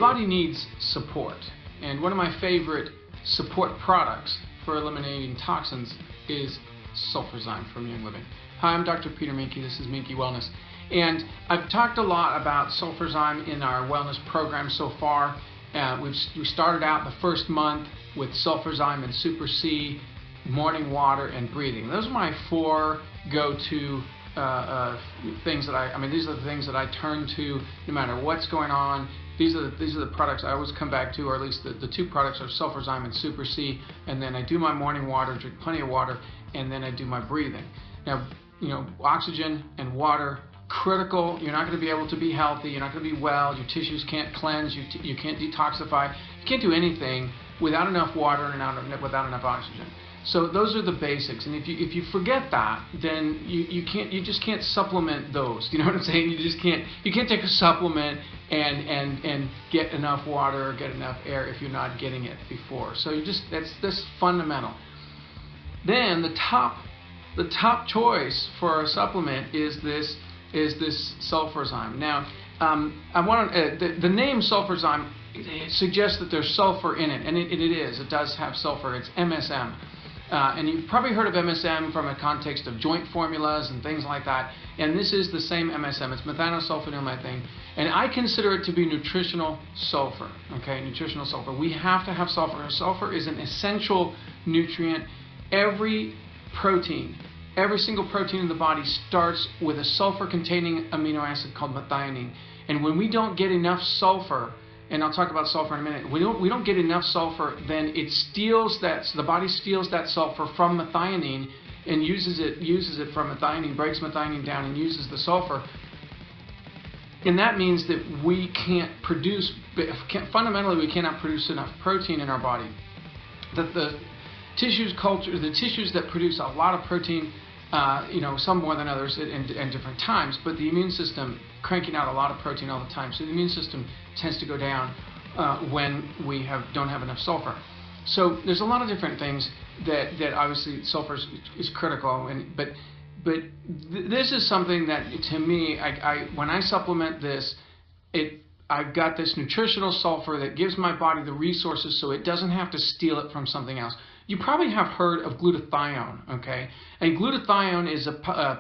body needs support, and one of my favorite support products for eliminating toxins is SUL4ZYME from Young Living. Hi, I'm Dr. Peter Minke. This is Minke Wellness, and I've talked a lot about SUL4ZYME in our wellness program so far. We started out the first month with SUL4ZYME and Super C, morning water, and breathing. Those are my four go-to things that these are the things that I turn to no matter what's going on. These are the products I always come back to, or at least the two products are SUL4ZYME and Super C, and then I do my morning water, drink plenty of water, and then I do my breathing. Now, oxygen and water, critical. You're not going to be able to be healthy, you're not going to be well, your tissues can't cleanse, you can't detoxify, you can't do anything without enough water and without enough oxygen. So those are the basics, and if you forget that, then you just can't supplement those. You know what I'm saying? You can't take a supplement and get enough water or get enough air if you're not getting it before. So that's fundamental. Then the top choice for a supplement is this SUL4ZYME. Now, the name SUL4ZYME, it suggests that there's sulfur in it, and it is. It does have sulfur. It's MSM. And you've probably heard of MSM from a context of joint formulas and things like that. And this is the same MSM. It's methanosulfonylmethane. And I consider it to be nutritional sulfur. Okay, nutritional sulfur. We have to have sulfur. Sulfur is an essential nutrient. Every single protein in the body starts with a sulfur-containing amino acid called methionine. And when we don't get enough sulfur, and I'll talk about sulfur in a minute, we don't get enough sulfur, then the body steals that sulfur from methionine and uses it from methionine, breaks methionine down and uses the sulfur. And that means that fundamentally we cannot produce enough protein in our body. The tissues that produce a lot of protein, some more than others in different times, but the immune system cranking out a lot of protein all the time. So the immune system tends to go down when we don't have enough sulfur. So there's a lot of different things that obviously sulfur is critical, but this is something that, to me, when I supplement this, I've got this nutritional sulfur that gives my body the resources so it doesn't have to steal it from something else. You probably have heard of glutathione, okay? And glutathione is a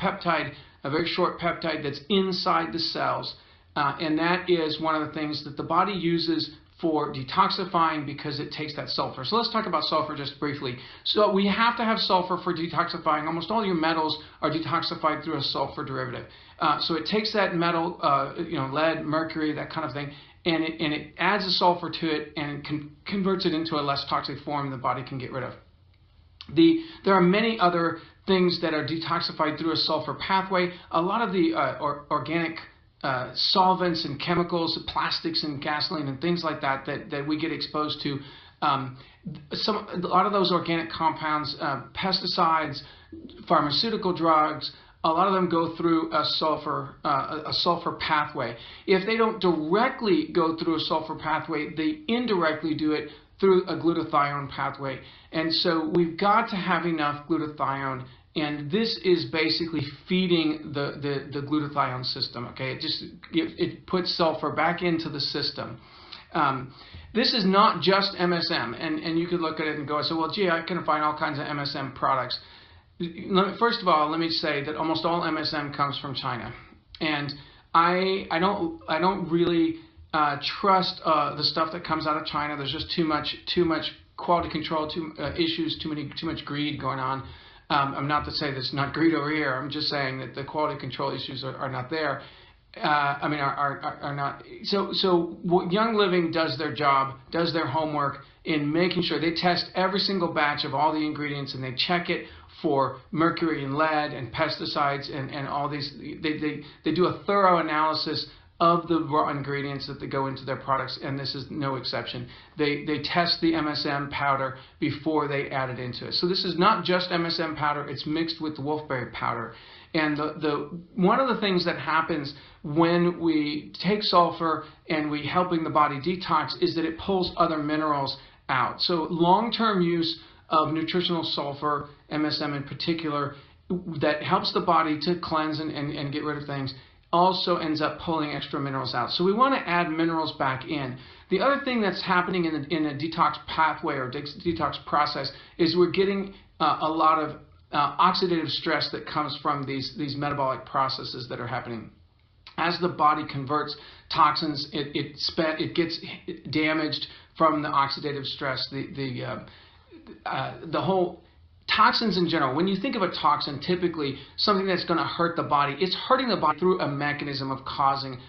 peptide, a very short peptide that's inside the cells, and that is one of the things that the body uses for detoxifying because it takes that sulfur. So let's talk about sulfur just briefly. So we have to have sulfur for detoxifying. Almost all your metals are detoxified through a sulfur derivative. So it takes that metal, lead, mercury, that kind of thing, and it adds a sulfur to it and converts it into a less toxic form the body can get rid of. There are many other things that are detoxified through a sulfur pathway. A lot of the organic solvents and chemicals, plastics and gasoline and things like that we get exposed to, a lot of those organic compounds, pesticides, pharmaceutical drugs, a lot of them go through a sulfur pathway. If they don't directly go through a sulfur pathway, they indirectly do it through a glutathione pathway. And so we've got to have enough glutathione, and this is basically feeding the glutathione system. Okay, it puts sulfur back into the system. This is not just MSM, and you could look at it and go, so well, gee, I can find all kinds of MSM products. First of all, let me say that almost all MSM comes from China, and I don't really trust the stuff that comes out of China. There's just too much quality control, issues, too much greed going on. I'm not to say there's not greed over here. I'm just saying that the quality control issues are not there. Are not. So Young Living does their job, does their homework in making sure they test every single batch of all the ingredients, and they check it for mercury and lead and pesticides and all these. They do a thorough analysis of the raw ingredients that go into their products, and this is no exception. They test the MSM powder before they add it into it. So this is not just MSM powder, it's mixed with wolfberry powder. And one of the things that happens when we take sulfur and we helping the body detox is that it pulls other minerals out. So long-term use of nutritional sulfur, MSM in particular, that helps the body to cleanse and get rid of things, also ends up pulling extra minerals out. So we want to add minerals back in. The other thing that's happening in a detox pathway or detox process is we're getting a lot of oxidative stress that comes from these metabolic processes that are happening. As the body converts toxins, it gets damaged from the oxidative stress. The whole toxins in general. When you think of a toxin, typically something that's going to hurt the body, it's hurting the body through a mechanism of causing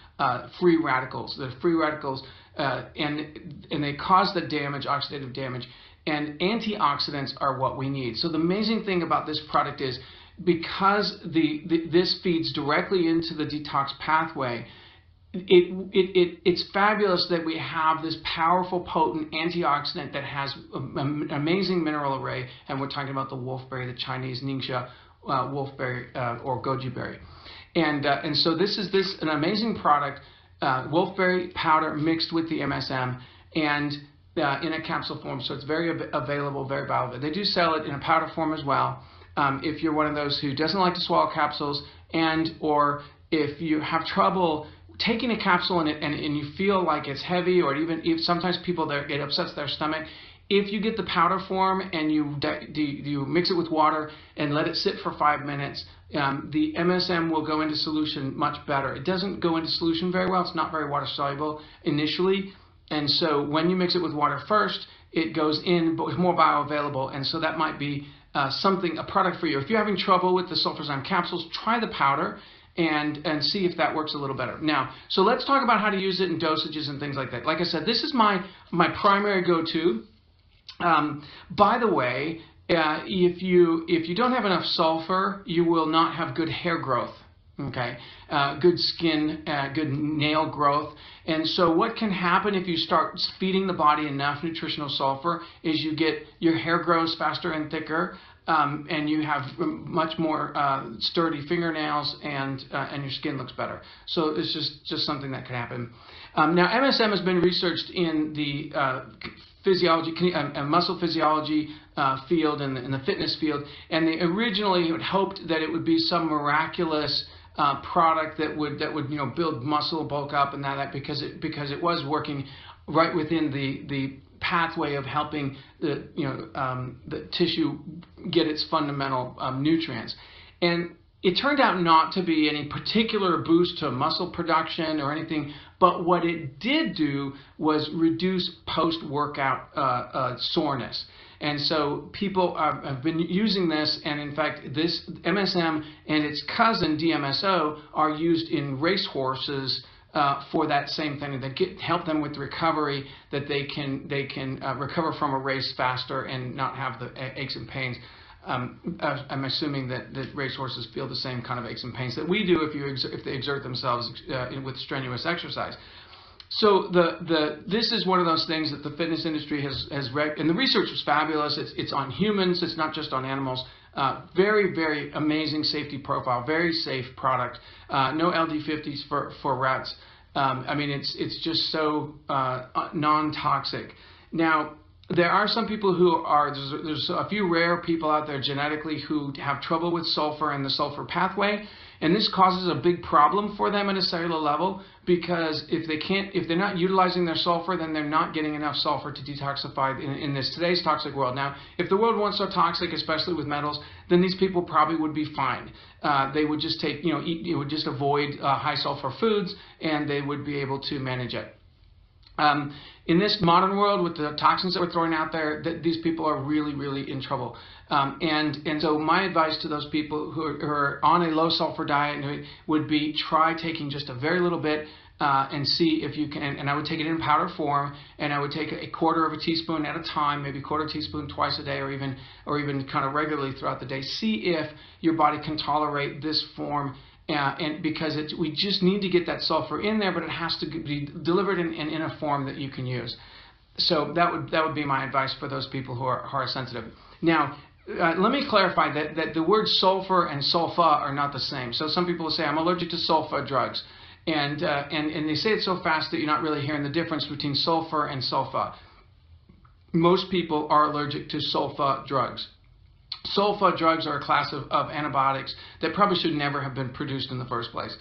free radicals. The free radicals and they cause the damage, oxidative damage. And antioxidants are what we need. So the amazing thing about this product is because this feeds directly into the detox pathway, it's fabulous that we have this powerful, potent antioxidant that has an amazing mineral array, and we're talking about the wolfberry, the Chinese ningxia wolfberry or goji berry. And so this is an amazing product, wolfberry powder mixed with the MSM, and in a capsule form, so it's very available, very bioavailable. They do sell it in a powder form as well. If you're one of those who doesn't like to swallow capsules, or if you have trouble taking a capsule and you feel like it's heavy, or even if sometimes people it upsets their stomach, if you get the powder form and you mix it with water and let it sit for 5 minutes, the MSM will go into solution much better. It doesn't go into solution very well. It's not very water soluble initially. And so when you mix it with water first, it goes in, but it's more bioavailable. And so that might be a product for you. If you're having trouble with the SUL4ZYME capsules, try the powder and see if that works a little better. Now, so let's talk about how to use it in dosages and things like that. Like I said, this is my primary go-to. By the way, if you don't have enough sulfur, you will not have good hair growth. Okay, good skin, good nail growth. And so what can happen if you start feeding the body enough nutritional sulfur is your hair grows faster and thicker, and you have much more sturdy fingernails, and your skin looks better. So it's just something that could happen. Now MSM has been researched in the physiology, muscle physiology field and in the fitness field, and they originally had hoped that it would be some miraculous product that would build muscle, bulk up, and that because it was working right within the pathway of helping the tissue get its fundamental nutrients. And it turned out not to be any particular boost to muscle production or anything, but what it did do was reduce post-workout soreness. And so people have been using this, and in fact, this MSM and its cousin DMSO are used in racehorses for that same thing. That help them with recovery, that they can recover from a race faster and not have the aches and pains. I'm assuming that racehorses feel the same kind of aches and pains that we do if they exert themselves with strenuous exercise. So this is one of those things that the fitness industry has read, and the research was fabulous. It's on humans. It's not just on animals. Very, very amazing safety profile. Very safe product. No LD50s for rats. I mean, it's just so non-toxic. Now, there are some people who are, there's a few rare people out there genetically who have trouble with sulfur and the sulfur pathway, and this causes a big problem for them at a cellular level, because if they're not utilizing their sulfur, then they're not getting enough sulfur to detoxify in today's toxic world. Now, if the world weren't so toxic, especially with metals, then these people probably would be fine. They would just would just avoid high sulfur foods, and they would be able to manage it. In this modern world, with the toxins that we're throwing out there, these people are really, really in trouble. And so my advice to those people who are on a low sulfur diet would be try taking just a very little bit and see if you can. And I would take it in powder form, and I would take a quarter of a teaspoon at a time, maybe a quarter teaspoon twice a day, or even kind of regularly throughout the day. See if your body can tolerate this form. And because we just need to get that sulfur in there, but it has to be delivered in a form that you can use. So that would be my advice for those people who are sensitive. Now, let me clarify that the words sulfur and sulfa are not the same. So some people will say, I'm allergic to sulfa drugs. And they say it so fast that you're not really hearing the difference between sulfur and sulfa. Most people are allergic to sulfa drugs. Sulfa drugs are a class of antibiotics that probably should never have been produced in the first place.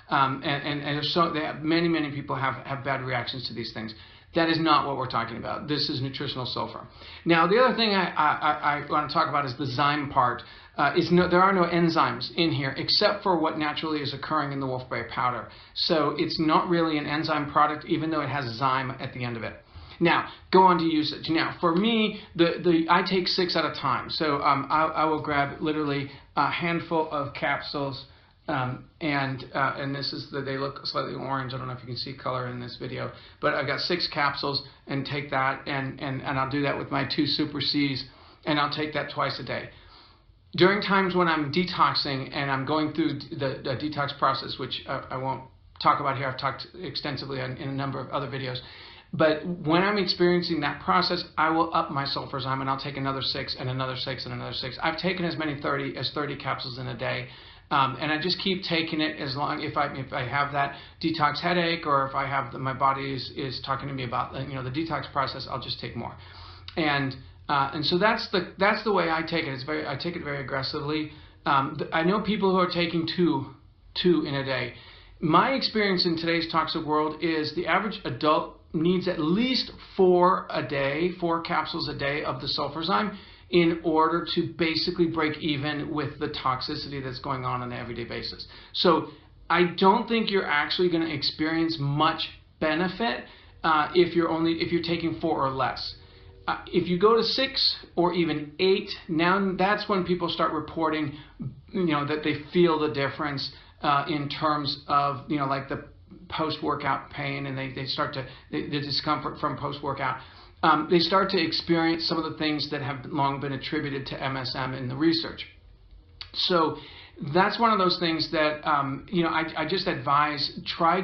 Many people have bad reactions to these things. That is not what we're talking about. This is nutritional sulfur. Now, the other thing I want to talk about is the zyme part. There are no enzymes in here except for what naturally is occurring in the wolfberry powder. So it's not really an enzyme product, even though it has zyme at the end of it. Now, go on to usage. Now, for me, I take 6 at a time. So I will grab literally a handful of capsules. And this is they look slightly orange. I don't know if you can see color in this video, but I've got 6 capsules, and take that and I'll do that with my 2 Super Cs, and I'll take that twice a day. During times when I'm detoxing and I'm going through the detox process, which I won't talk about here, I've talked extensively in a number of other videos. But when I'm experiencing that process, I will up my SUL4ZYME, and I'll take another 6 and another 6 and another 6. I've taken as many 30 capsules in a day. And I just keep taking it as long if I have that detox headache, or if I have my body is talking to me about the detox process, I'll just take more. And so that's the way I take it. I take it very aggressively. I know people who are taking two in a day. My experience in today's toxic world is the average adult needs at least 4 capsules a day of the SUL4ZYME in order to basically break even with the toxicity that's going on an everyday basis. So I don't think you're actually going to experience much benefit if you're taking 4 or less. If you go to 6 or even 8, now that's when people start reporting, that they feel the difference in terms of, like the post-workout pain, and they start to the discomfort from post-workout. They start to experience some of the things that have long been attributed to MSM in the research. So that's one of those things that I just advise, try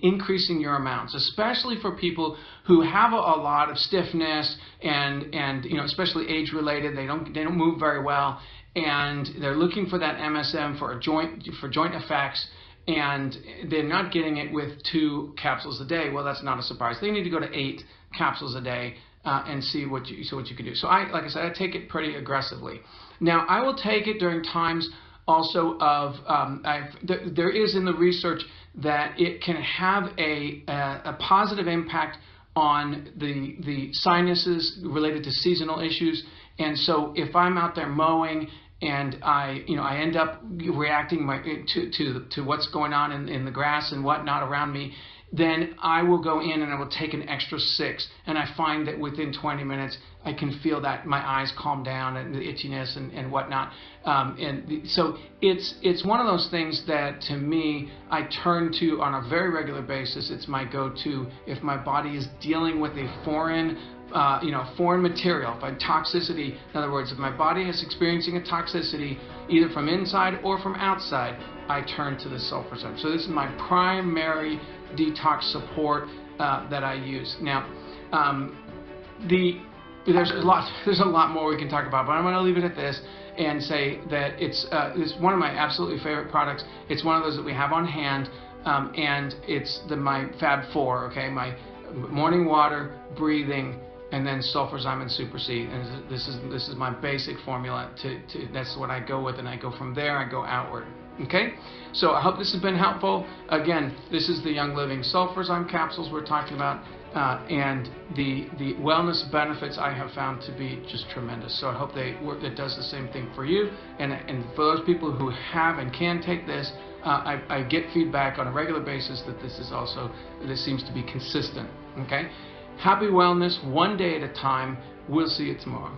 increasing your amounts, especially for people who have a lot of stiffness and especially age related. They don't move very well, and they're looking for that MSM for joint effects, and they're not getting it with 2 capsules a day. Well, that's not a surprise. They need to go to 8 capsules a day and see what you can do. So like I said, I take it pretty aggressively. Now, I will take it during times also of there is in the research that it can have a positive impact on the sinuses related to seasonal issues. And so if I'm out there mowing and I end up reacting to what's going on in the grass and whatnot around me, then I will go in and I will take an extra 6, and I find that within 20 minutes I can feel that my eyes calm down and the itchiness and whatnot. So it's one of those things that to me I turn to on a very regular basis. It's my go-to if my body is dealing with a foreign material, by toxicity. In other words, if my body is experiencing a toxicity either from inside or from outside, I turn to the SUL4ZYME. So this is my primary detox support that I use. Now, there's a lot more we can talk about, but I'm going to leave it at this and say that it's one of my absolutely favorite products. It's one of those that we have on hand, and it's my Fab 4. Okay, my morning water, breathing, and then SUL4ZYME and Super C. And this is my basic formula. That's what I go with, and I go from there. I go outward. Okay, so I hope this has been helpful. Again, this is the Young Living SUL4ZYME capsules we're talking about, and the wellness benefits I have found to be just tremendous. So I hope it does the same thing for you. And for those people who have and can take this, I get feedback on a regular basis that this seems to be consistent. Okay, happy wellness, one day at a time. We'll see you tomorrow.